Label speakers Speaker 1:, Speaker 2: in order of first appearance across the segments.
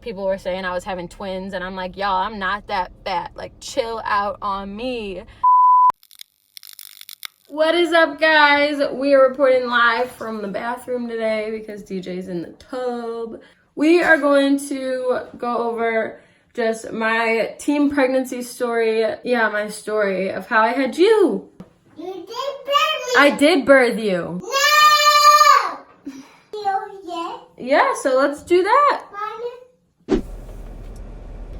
Speaker 1: people were saying I was having twins, and I'm like, y'all, I'm not that fat. Like, chill out on me. What is up, guys? We are reporting live from the bathroom today because DJ's in the tub. We are going to go over just my teen pregnancy story. Yeah, my story of how I had you.
Speaker 2: You did birth me.
Speaker 1: I did birth you.
Speaker 2: No!
Speaker 1: Yeah, so let's do that.
Speaker 2: Mommy.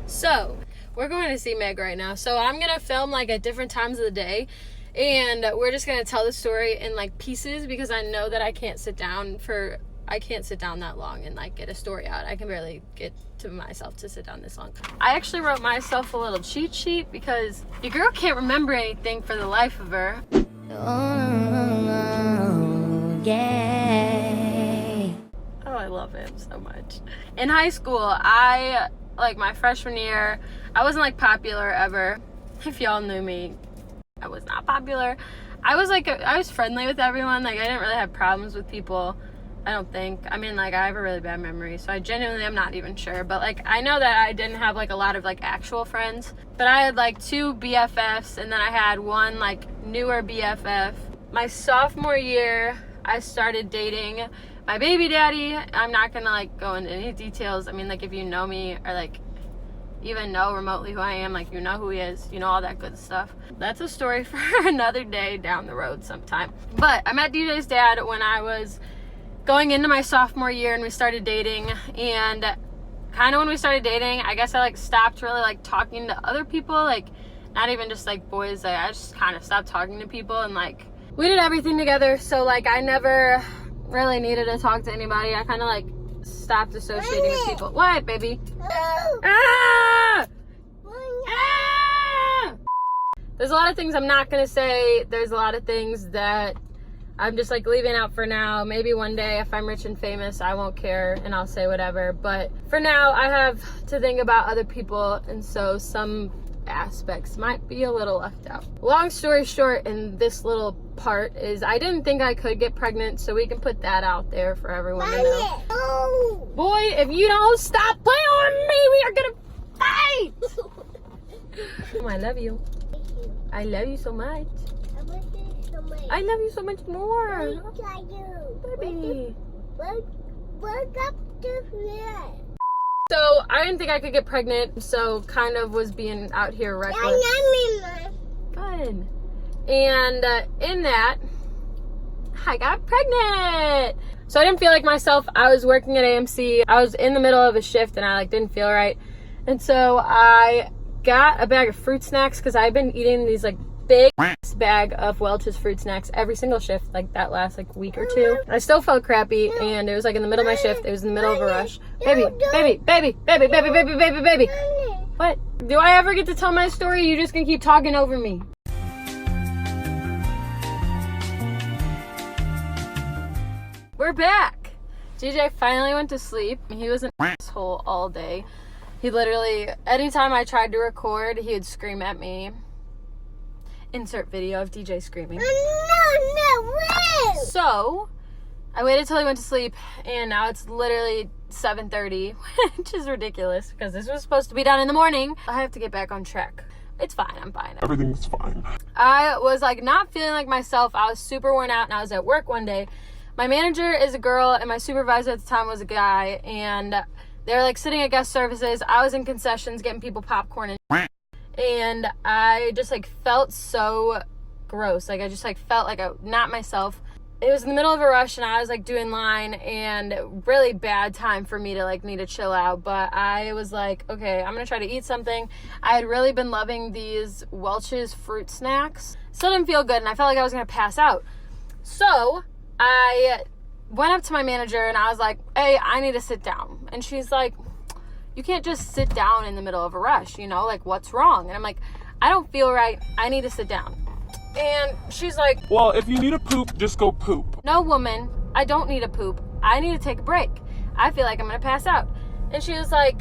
Speaker 1: So, we're going to see Meg right now. So I'm going to film like at different times of the day. And we're just going to tell the story in like pieces because I know that I can't sit down that long and like get a story out. I can barely get to myself to sit down this long. I actually wrote myself a little cheat sheet because your girl can't remember anything for the life of her.
Speaker 2: Oh, yeah.
Speaker 1: Oh, I love him so much. In high school, like my freshman year, I wasn't like popular ever. If y'all knew me, I was not popular. I was friendly with everyone. Like, I didn't really have problems with people, I don't think. I mean, like, I have a really bad memory, so I genuinely am not even sure. But, like, I know that I didn't have, like, a lot of, like, actual friends. But I had, like, 2 BFFs, and then I had 1, like, newer BFF. My sophomore year, I started dating my baby daddy. I'm not gonna, like, go into any details. I mean, like, if you know me or, like, even know remotely who I am, like, you know who he is, you know, all that good stuff. That's a story for another day down the road sometime. But I met DJ's dad when I was going into my sophomore year, and we started dating. And kind of when we started dating, I guess I like stopped really like talking to other people, like not even just like boys. Like, I just kind of stopped talking to people, and like we did everything together, so like I never really needed to talk to anybody. I kind of like stopped associating with people. What, baby? Ah! Ah! There's a lot of things I'm not gonna say. There's a lot of things that I'm just like leaving out for now. Maybe one day if I'm rich and famous, I won't care and I'll say whatever. But for now, I have to think about other people, and so some aspects might be a little left out. Long story short, in this little part is I didn't think I could get pregnant, so we can put that out there for everyone to know.
Speaker 2: Oh.
Speaker 1: Boy, if you don't stop playing on me, we are gonna fight. I love you. I love you so much. I love you so much more. Baby.
Speaker 2: Wake up to here.
Speaker 1: So I didn't think I could get pregnant, so kind of was being out here reckless. Good. And in that, I got pregnant. So I didn't feel like myself. I was working at AMC. I was in the middle of a shift, and I like didn't feel right. And so I got a bag of fruit snacks because I've been eating these like big bag of Welch's fruit snacks every single shift, like that last like week or 2. I still felt crappy, and it was like in the middle of my shift. It was in the middle of a rush. Baby. What? Do I ever get to tell my story? You just gonna keep talking over me. We're back. DJ finally went to sleep. He was an asshole all day. He literally, anytime I tried to record, he would scream at me. Insert video of DJ screaming.
Speaker 2: No, wait.
Speaker 1: So, I waited till he went to sleep, and now it's literally 7:30, which is ridiculous because this was supposed to be done in the morning. I have to get back on track. It's fine, I'm fine.
Speaker 3: Everything's fine.
Speaker 1: I was like not feeling like myself. I was super worn out, and I was at work one day. My manager is a girl, and my supervisor at the time was a guy, and they're like sitting at guest services. I was in concessions getting people popcorn and I just like felt so gross. Like I just like felt like not myself. It was in the middle of a rush, and I was like doing line, and really bad time for me to like need to chill out. But I was like, okay, I'm gonna try to eat something. I had really been loving these Welch's fruit snacks. Still didn't feel good, and I felt like I was gonna pass out. So I went up to my manager, and I was like, hey, I need to sit down. And she's like, you can't just sit down in the middle of a rush, you know, like what's wrong? And I'm like, I don't feel right. I need to sit down. And she's like,
Speaker 3: well, if you need a poop, just go poop.
Speaker 1: No, woman, I don't need a poop. I need to take a break. I feel like I'm gonna pass out. And she was like,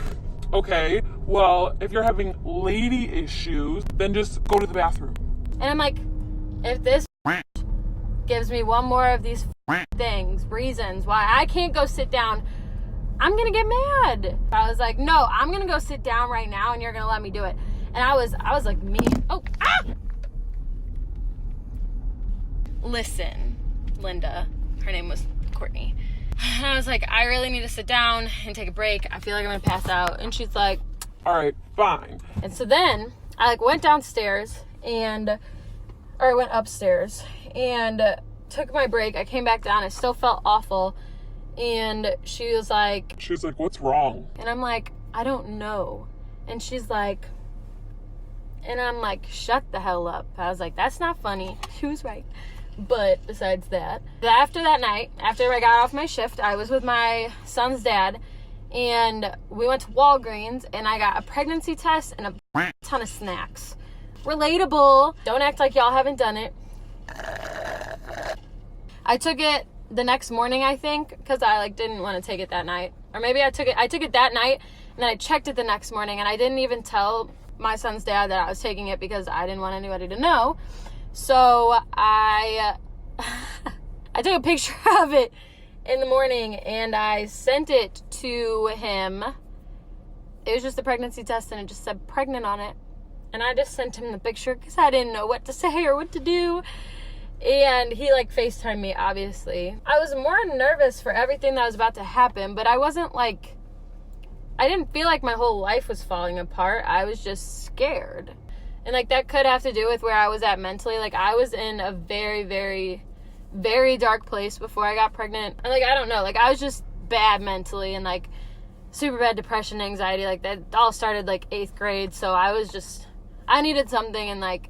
Speaker 3: okay, well, if you're having lady issues, then just go to the bathroom.
Speaker 1: And I'm like, if this gives me one more of these things, reasons why I can't go sit down I'm gonna get mad. I was like, no, I'm gonna go sit down right now and you're gonna let me do it. And I was like, me. Oh, ah! Listen, Linda, her name was Courtney. And I was like, I really need to sit down and take a break. I feel like I'm gonna pass out. And she's like,
Speaker 3: all right, fine.
Speaker 1: and so then I like went downstairs or I went upstairs and took my break. I came back down. I still felt awful. And she was like,
Speaker 3: what's wrong?
Speaker 1: and I'm like, I don't know. And she's like, and I'm like, shut the hell up. I was like, that's not funny. She was right. But besides that, after that night, after I got off my shift, I was with my son's dad, and we went to Walgreens, and I got a pregnancy test and a ton of snacks. Relatable. Don't act like y'all haven't done it. I took it the next morning, I think, because I like didn't want to take it that night. Or maybe I took it that night, and then I checked it the next morning, and I didn't even tell my son's dad that I was taking it because I didn't want anybody to know. So I took a picture of it in the morning and I sent it to him. It was just a pregnancy test and it just said pregnant on it. And I just sent him the picture because I didn't know what to say or what to do. And he like FaceTimed me, obviously. I was more nervous for everything that was about to happen, but I wasn't like, I didn't feel like my whole life was falling apart. I was just scared. And like that could have to do with where I was at mentally. Like I was in a very, very, very dark place before I got pregnant. And like, I don't know, like I was just bad mentally and like super bad depression, anxiety. Like that all started like 8th grade. So I needed something, and like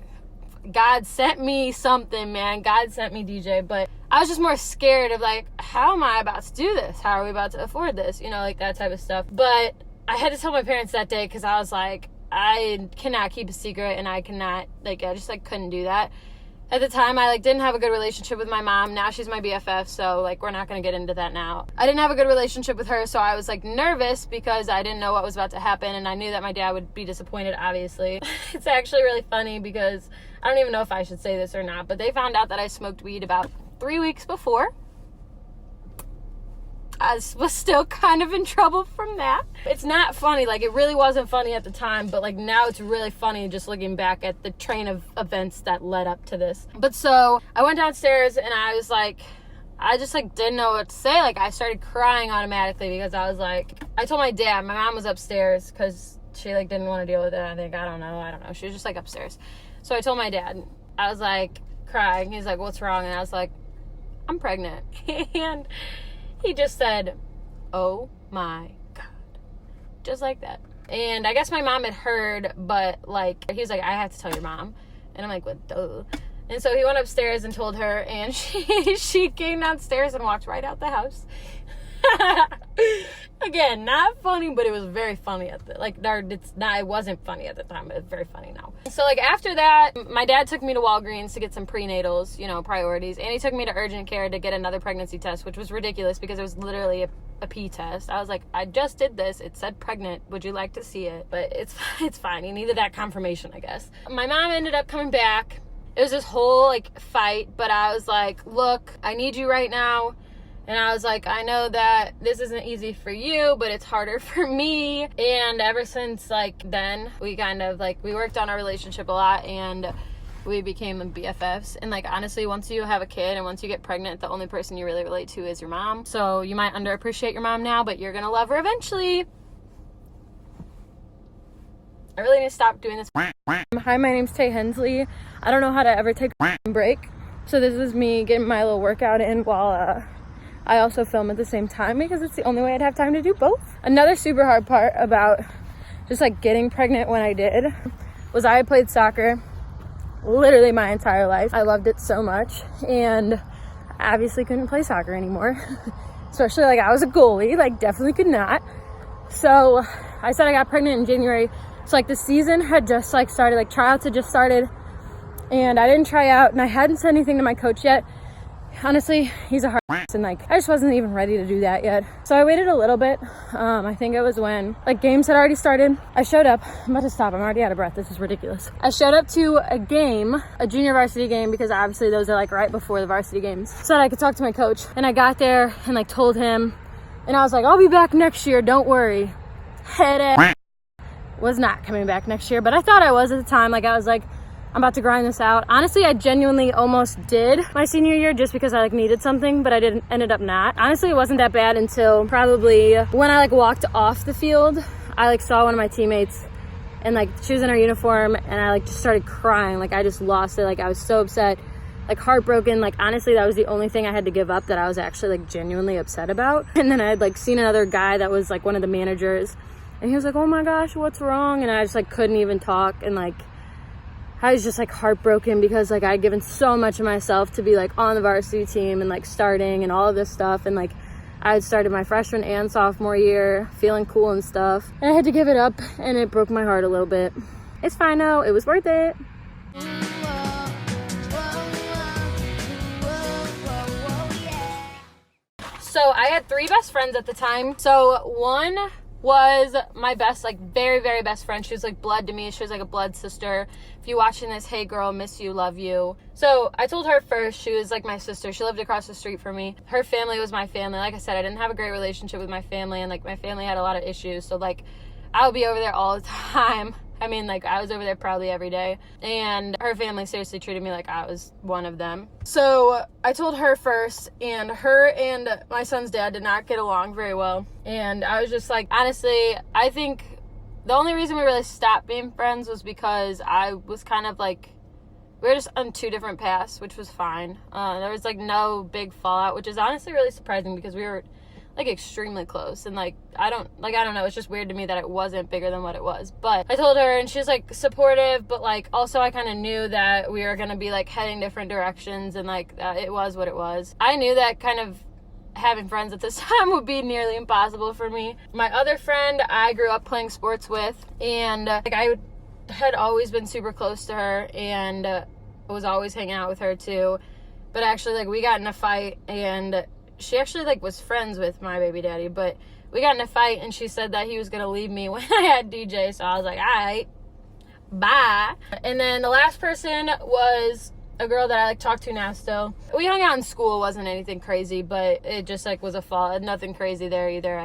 Speaker 1: God sent me something, man. God sent me DJ. But I was just more scared of like, how am I about to do this? How are we about to afford this? You know, like that type of stuff. But I had to tell my parents that day because I was like, I cannot keep a secret, and I cannot, like, I just, like, couldn't do that. At the time, I, like, didn't have a good relationship with my mom. Now she's my BFF, so, like, we're not going to get into that now. I didn't have a good relationship with her, so I was, like, nervous because I didn't know what was about to happen, and I knew that my dad would be disappointed, obviously. It's actually really funny because I don't even know if I should say this or not, but they found out that I smoked weed about 3 weeks before. I was still kind of in trouble from that. It's not funny, like it really wasn't funny at the time, but like now it's really funny just looking back at the train of events that led up to this. But so I went downstairs and I was like, I just like didn't know what to say. Like I started crying automatically because I was like, I told my dad, my mom was upstairs because she like didn't want to deal with it. I think, I don't know. She was just like upstairs. So I told my dad, I was like crying. He's like, what's wrong? And I was like, I'm pregnant. And he just said, oh my God. Just like that. And I guess my mom had heard, but like, he was like, I have to tell your mom. And I'm like, what the? And so he went upstairs and told her, and she came downstairs and walked right out the house. Again, not funny, but it was very funny at the, like, it wasn't funny at the time, but it's very funny now. So, like, after that, my dad took me to Walgreens to get some prenatals, you know, priorities, and he took me to urgent care to get another pregnancy test, which was ridiculous because it was literally a pee test. I was like, I just did this. It said pregnant. Would you like to see it? But it's fine. He needed that confirmation, I guess. My mom ended up coming back. It was this whole, like, fight, but I was like, look, I need you right now. And I was like, I know that this isn't easy for you, but it's harder for me. And ever since, like, then, we kind of, like, we worked on our relationship a lot, and we became BFFs. And, like, honestly, once you have a kid and once you get pregnant, the only person you really relate to is your mom. So you might underappreciate your mom now, but you're gonna love her eventually. I really need to stop doing this. Hi, my name's Tay Hensley. I don't know how to ever take a break. So this is me getting my little workout in while, I also film at the same time because it's the only way I'd have time to do both. Another super hard part about just like getting pregnant when I did was I played soccer literally my entire life. I loved it so much, and I obviously couldn't play soccer anymore. Especially like I was a goalie, like definitely could not. So I said I got pregnant in January. So like the season had just like started, like tryouts had just started, and I didn't try out, and I hadn't said anything to my coach yet. Honestly, he's a hard ass, and like I just wasn't even ready to do that yet. So I waited a little bit. I think it was when like games had already started. I showed up. I'm about to stop. I'm already out of breath. This is ridiculous. I showed up to a game, a junior varsity game, because obviously those are like right before the varsity games, so that I could talk to my coach. And I got there and like told him, And I was like, I'll be back next year, don't worry. Head ass was not coming back next year, but I thought I was at the time. Like, I was like, I'm about to grind this out. Honestly, I genuinely almost did my senior year just because I like needed something, but I ended up not. Honestly, it wasn't that bad until probably when I like walked off the field. I like saw one of my teammates and like she was in her uniform and I like just started crying. Like I just lost it. Like I was so upset, like heartbroken. Like honestly, that was the only thing I had to give up that I was actually like genuinely upset about. And then I had like seen another guy that was like one of the managers and he was like, oh my gosh, what's wrong? And I just like couldn't even talk. And like I was just like heartbroken because like I'd given so much of myself to be like on the varsity team and like starting and all of this stuff. And like I had started my freshman and sophomore year feeling cool and stuff. And I had to give it up and it broke my heart a little bit. It's fine though, it was worth it. So I had 3 best friends at the time. So one was my best, like very, very best friend. She was like blood to me. She was like a blood sister. If you're watching this, hey girl, miss you, love you. So I told her first, she was like my sister. She lived across the street from me. Her family was my family. Like I said, I didn't have a great relationship with my family and like my family had a lot of issues. So like I would be over there all the time. I mean, like, I was over there probably every day. And her family seriously treated me like I was one of them. So I told her first, and her and my son's dad did not get along very well. And I was just like, honestly, I think the only reason we really stopped being friends was because I was kind of like, we were just on 2 different paths, which was fine. There was like no big fallout, which is honestly really surprising because we were like extremely close and like I don't know, it's just weird to me that it wasn't bigger than what it was. But I told her and she was like supportive, but like also I kind of knew that we were gonna be like heading different directions and like it was what it was. I knew that kind of having friends at this time would be nearly impossible for me. My other friend I grew up playing sports with, and like I had always been super close to her and was always hanging out with her too. But actually like we got in a fight and she actually like was friends with my baby daddy, but we got in a fight and she said that he was gonna leave me when I had DJ. So I was like, all right, bye. And then the last person was a girl that I like talk to now still. We hung out in school. It wasn't anything crazy, but it just like was a fall. Nothing crazy there either.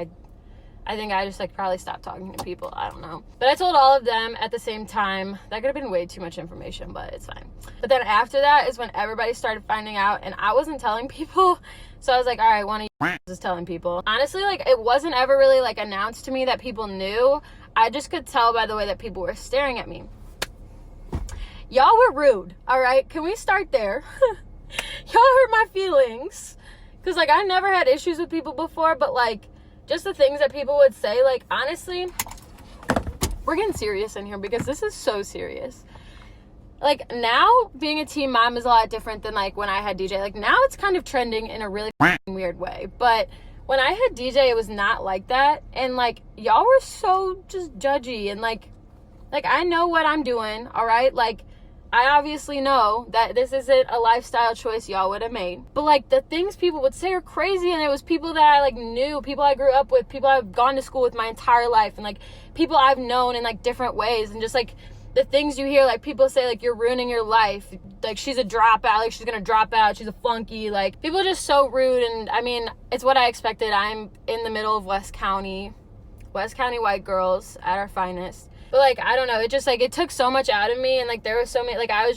Speaker 1: I think I just like probably stopped talking to people. I don't know. But I told all of them at the same time. That could have been way too much information, but it's fine. But then after that is when everybody started finding out and I wasn't telling people. So I was like, all right, one of you is telling people. Honestly, like it wasn't ever really like announced to me that people knew. I just could tell by the way that people were staring at me. Y'all were rude, all right? Can we start there? Y'all hurt my feelings. Because like I never had issues with people before, but like just the things that people would say, like honestly, we're getting serious in here because this is so serious. Like now being a teen mom is a lot different than like when I had DJ. Like now it's kind of trending in a really weird way. But when I had DJ, it was not like that. And like y'all were so just judgy and like I know what I'm doing, all right? Like I obviously know that this isn't a lifestyle choice y'all would have made. But like the things people would say are crazy, and it was people that I like knew, people I grew up with, people I've gone to school with my entire life, and like people I've known in like different ways. And just like the things you hear, like people say like you're ruining your life, like she's a dropout, like she's gonna drop out, she's a flunky, like people are just so rude. And I mean, it's what I expected. I'm in the middle of West County white girls at our finest. But like I don't know, it just like it took so much out of me. And like there was so many, like I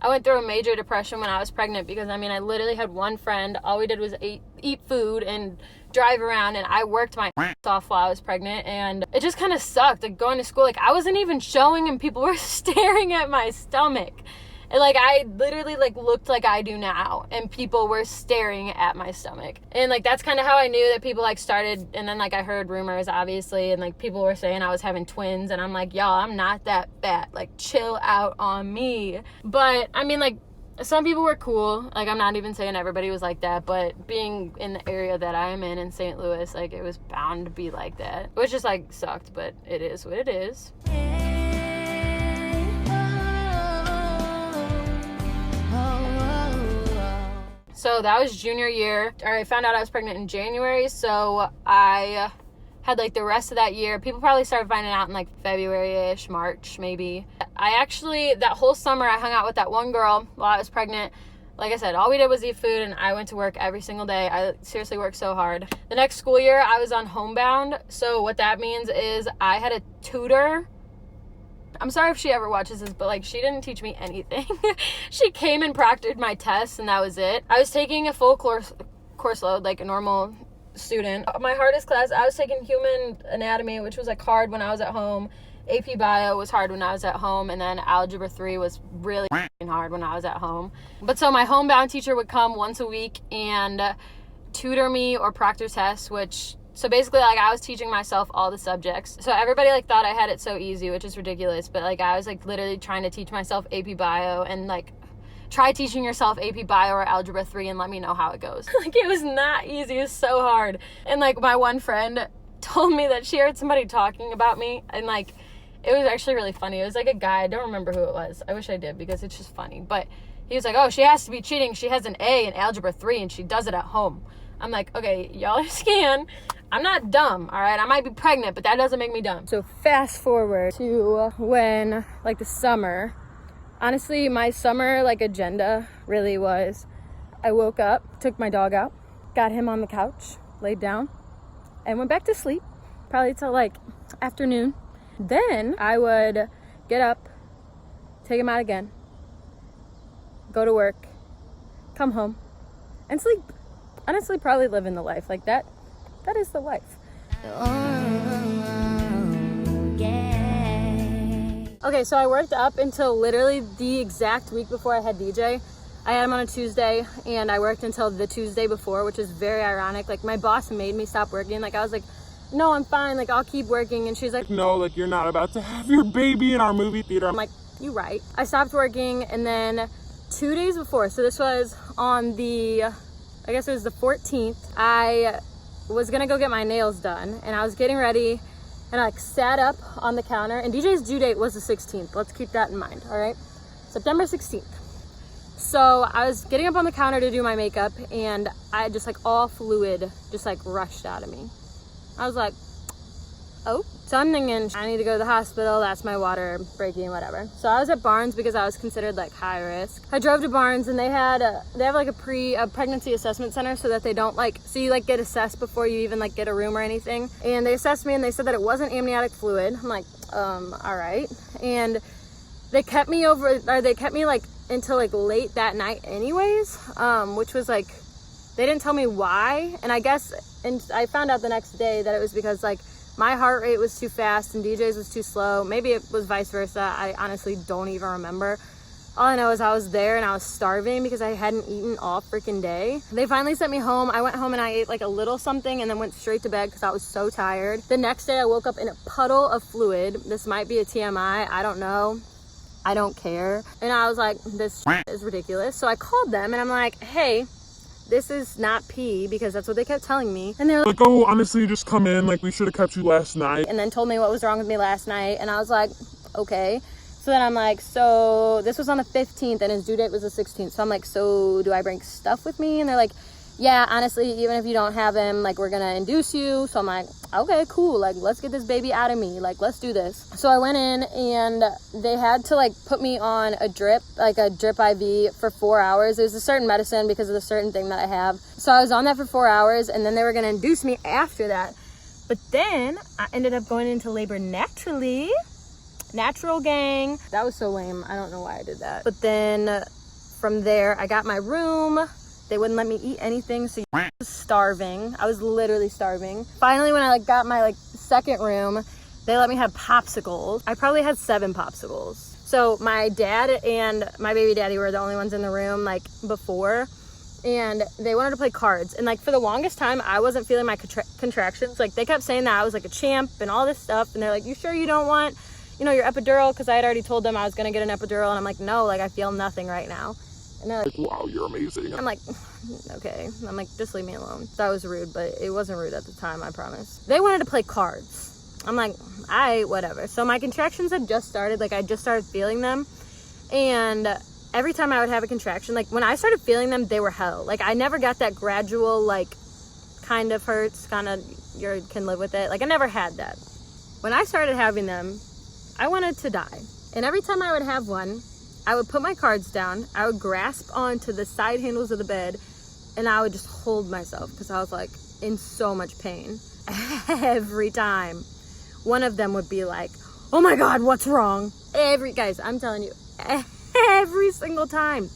Speaker 1: went through a major depression when I was pregnant because I literally had one friend. All we did was eat food and drive around, and I worked my ass off while I was pregnant, and it just kind of sucked. Like going to school, like I wasn't even showing and people were staring at my stomach. And like I literally like looked like I do now, and people were staring at my stomach. And like that's kind of how I knew that people like started. And then like I heard rumors obviously, and like people were saying I was having twins, and I'm like, y'all, I'm not that fat, like chill out on me. But I mean, like some people were cool. Like I'm not even saying everybody was like that, but being in the area that I am in St. Louis, like it was bound to be like that, which just like sucked, but it is what it is. So that was junior year. I found out I was pregnant in January, so I had like the rest of that year. People probably started finding out in like February-ish, March maybe. I actually, that whole summer I hung out with that one girl while I was pregnant. Like I said, all we did was eat food, and I went to work every single day. I seriously worked so hard. The next school year, I was on homebound. So what that means is I had a tutor. I'm sorry if she ever watches this, but, like, she didn't teach me anything. She came and proctored my tests, and that was it. I was taking a full course load, like a normal student. My hardest class, I was taking human anatomy, which was, like, hard when I was at home. AP Bio was hard when I was at home, and then Algebra 3 was really hard when I was at home. But so my homebound teacher would come once a week and tutor me or proctor tests, so basically, like, I was teaching myself all the subjects. So everybody, like, thought I had it so easy, which is ridiculous, but, like, I was, like, literally trying to teach myself AP Bio, and, like, try teaching yourself AP Bio or Algebra 3 and let me know how it goes. Like, it was not easy. It was so hard. And, like, my one friend told me that she heard somebody talking about me, and, like, it was actually really funny. It was, like, a guy. I don't remember who it was. I wish I did because it's just funny. But he was like, oh, she has to be cheating. She has an A in Algebra 3 and she does it at home. I'm like, okay, y'all are scamming. I'm not dumb, all right? I might be pregnant, but that doesn't make me dumb. So fast forward to when, like, the summer. Honestly, my summer, like, agenda really was I woke up, took my dog out, got him on the couch, laid down, and went back to sleep, probably till, like, afternoon. Then I would get up, take him out again, go to work, come home, and sleep. Honestly, probably living the life. Like, that is the life. Okay, so I worked up until literally the exact week before I had DJ. I had him on a Tuesday, and I worked until the Tuesday before, which is very ironic. Like, my boss made me stop working. Like, I was like, no, I'm fine, like, I'll keep working. And she's like, no, like, you're not about to have your baby in our movie theater. I'm like, you right. I stopped working, and then 2 days before, so this was on I guess it was the 14th, I was gonna go get my nails done, and I was getting ready, and I, like, sat up on the counter, and DJ's due date was the 16th. Let's keep that in mind, all right? September 16th. So I was getting up on the counter to do my makeup, and I just, like, all fluid just, like, rushed out of me. I was like, oh. So I'm thinking, I need to go to the hospital. That's my water breaking, whatever. So I was at Barnes because I was considered, like, high risk. I drove to Barnes, and they have like a pregnancy assessment center so that they don't, like, so you, like, get assessed before you even, like, get a room or anything. And they assessed me, and they said that it wasn't amniotic fluid. I'm like, all right. And they kept me like until, like, late that night anyways, which was, like, they didn't tell me why. And I guess, and I found out the next day that it was because, like, my heart rate was too fast and DJ's was too slow. Maybe it was vice versa. I honestly don't even remember. All I know is I was there and I was starving because I hadn't eaten all freaking day. They finally sent me home. I went home and I ate, like, a little something and then went straight to bed because I was so tired. The next day I woke up in a puddle of fluid. This might be a TMI. I don't know. I don't care. And I was like, this is ridiculous. So I called them and I'm like, hey, this is not pee, because that's what they kept telling me. And they were
Speaker 3: like, oh, honestly, just come in. Like, we should have kept you last night.
Speaker 1: And then told me what was wrong with me last night. And I was like, okay. So then I'm like, so this was on the 15th and his due date was the 16th. So I'm like, so do I bring stuff with me? And they're like, yeah, honestly, even if you don't have him, like, we're gonna induce you. So I'm like, okay, cool. Like, let's get this baby out of me. Like, let's do this. So I went in and they had to, like, put me on a drip, like a drip IV for 4 hours. It was a certain medicine because of the certain thing that I have. So I was on that for 4 hours and then they were gonna induce me after that. But then I ended up going into labor naturally. Natural gang. That was so lame. I don't know why I did that. But then from there, I got my room. They wouldn't let me eat anything, so I was starving. I was literally starving. Finally, when I, like, got my, like, second room, they let me have popsicles. I probably had 7 popsicles. So my dad and my baby daddy were the only ones in the room, like, before, and they wanted to play cards. And, like, for the longest time, I wasn't feeling my contractions. Like, they kept saying that I was, like, a champ and all this stuff, and they're like, you sure you don't want, you know, your epidural? Because I had already told them I was gonna get an epidural, and I'm like, no, like, I feel nothing right now. And they're like,
Speaker 3: wow, you're amazing.
Speaker 1: I'm like, okay. I'm like, just leave me alone. That was rude, but it wasn't rude at the time, I promise. They wanted to play cards. I'm like, whatever. So my contractions had just started. Like, I just started feeling them. And every time I would have a contraction, like, when I started feeling them, they were hell. Like, I never got that gradual, like, kind of hurts, kind of, you can live with it. Like, I never had that. When I started having them, I wanted to die. And every time I would have one, I would put my cards down, I would grasp onto the side handles of the bed, and I would just hold myself because I was like in so much pain. Every time one of them would be like, oh my God, what's wrong? Guys, I'm telling you, every single time.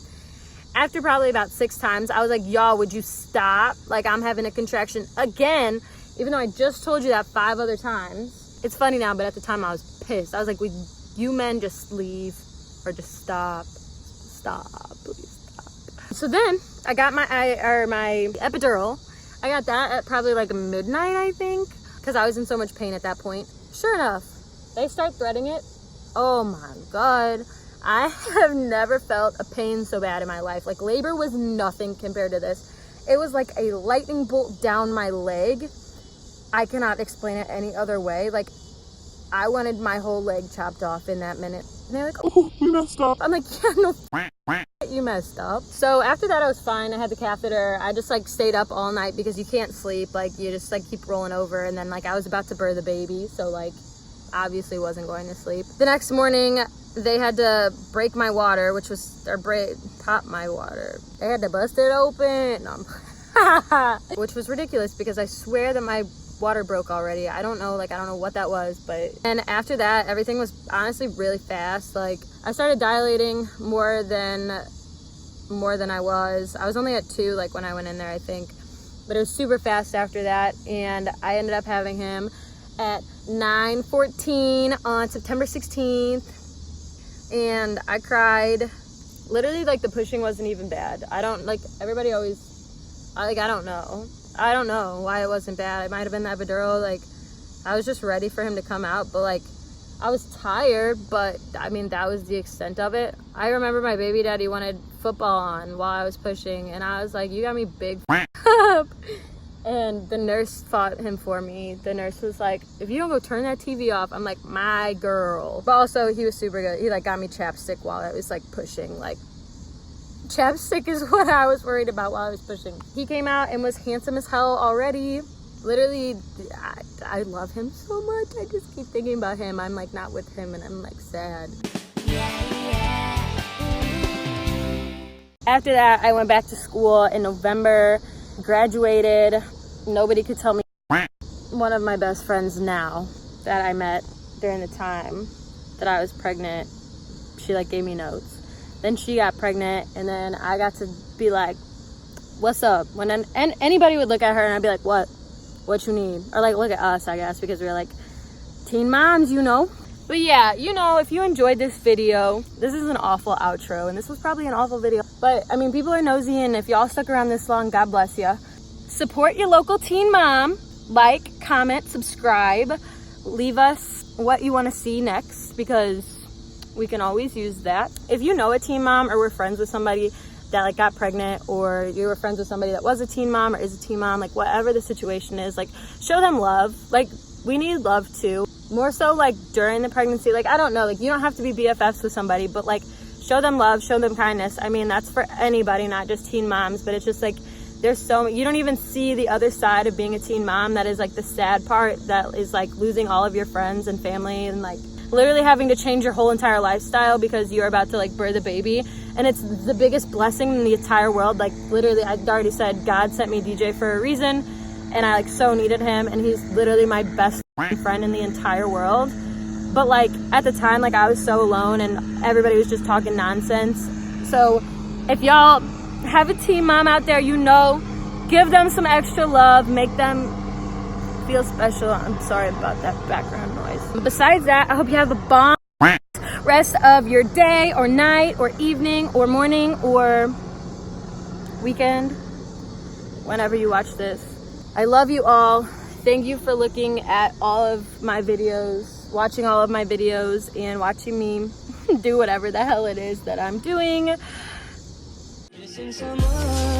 Speaker 1: After probably about 6 times, I was like, y'all, would you stop? Like, I'm having a contraction again, even though I just told you that 5 other times. It's funny now, but at the time I was pissed. I was like, would you men just leave or just stop? Stop, please stop. So then I got my epidural. I got that at probably like midnight, I think, because I was in so much pain at that point. Sure enough, they start threading it. Oh my God. I have never felt a pain so bad in my life. Like, labor was nothing compared to this. It was like a lightning bolt down my leg. I cannot explain it any other way. Like, I wanted my whole leg chopped off in that minute. And they're like,
Speaker 3: Oh, we messed up.
Speaker 1: I'm like, yeah, no, you messed up. So after that, I was fine. I had the catheter. I just like stayed up all night because you can't sleep. Like, you just like keep rolling over. And then like I was about to birth a baby. So like, obviously wasn't going to sleep. The next morning, they had to break my water, pop my water. They had to bust it open. No, which was ridiculous because I swear that my water broke already. I don't know what that was, but. And after that, everything was honestly really fast. Like, I started dilating more than I was. I was only at 2, like when I went in there, I think, but it was super fast after that. And I ended up having him at 9:14 on September 16th. And I cried. Literally, like, the pushing wasn't even bad. I don't know why it wasn't bad. It might have been the epidural. Like, I was just ready for him to come out, but like, I was tired, but I mean, that was the extent of it. I remember my baby daddy wanted football on while I was pushing, and I was like, you got me big up. And the nurse fought him for me. The nurse was like, if you don't go turn that TV off, I'm like, my girl. But also, he was super good. He like got me chapstick while I was like pushing. Like, chapstick is what I was worried about while I was pushing. He came out and was handsome as hell already. Literally, I love him so much. I just keep thinking about him. I'm like not with him and I'm like sad. After that, I went back to school in November, graduated. Nobody could tell me. One of my best friends now that I met during the time that I was pregnant, she like gave me notes. Then she got pregnant, and then I got to be like, what's up? And anybody would look at her and I'd be like, what you need? Or like, look at us, I guess, because we're like teen moms, you know? But yeah, you know, if you enjoyed this video, this is an awful outro, and this was probably an awful video. But I mean, people are nosy, and if y'all stuck around this long, God bless you. Support your local teen mom. Like, comment, subscribe. Leave us what you want to see next, because we can always use that. If you know a teen mom or were friends with somebody that like got pregnant, or you were friends with somebody that was a teen mom or is a teen mom, like whatever the situation is, like show them love. Like, we need love too. More so like during the pregnancy. Like, I don't know, like you don't have to be BFFs with somebody, but like show them love, show them kindness. I mean, that's for anybody, not just teen moms, but it's just like, there's so you don't even see the other side of being a teen mom. That is like the sad part, that is like losing all of your friends and family, and like literally having to change your whole entire lifestyle because you're about to like birth a baby. And it's the biggest blessing in the entire world. Like, literally, I already said, God sent me DJ for a reason, and I like so needed him, and he's literally my best friend in the entire world. But like at the time, like I was so alone and everybody was just talking nonsense. So if y'all have a teen mom out there, you know, give them some extra love, make them feel special. I'm sorry about that background noise. But besides that, I hope you have a bomb rest of your day or night or evening or morning or weekend, whenever you watch this. I love you all. Thank you for looking at all of my videos, watching all of my videos, and watching me do whatever the hell it is that I'm doing. Missing someone.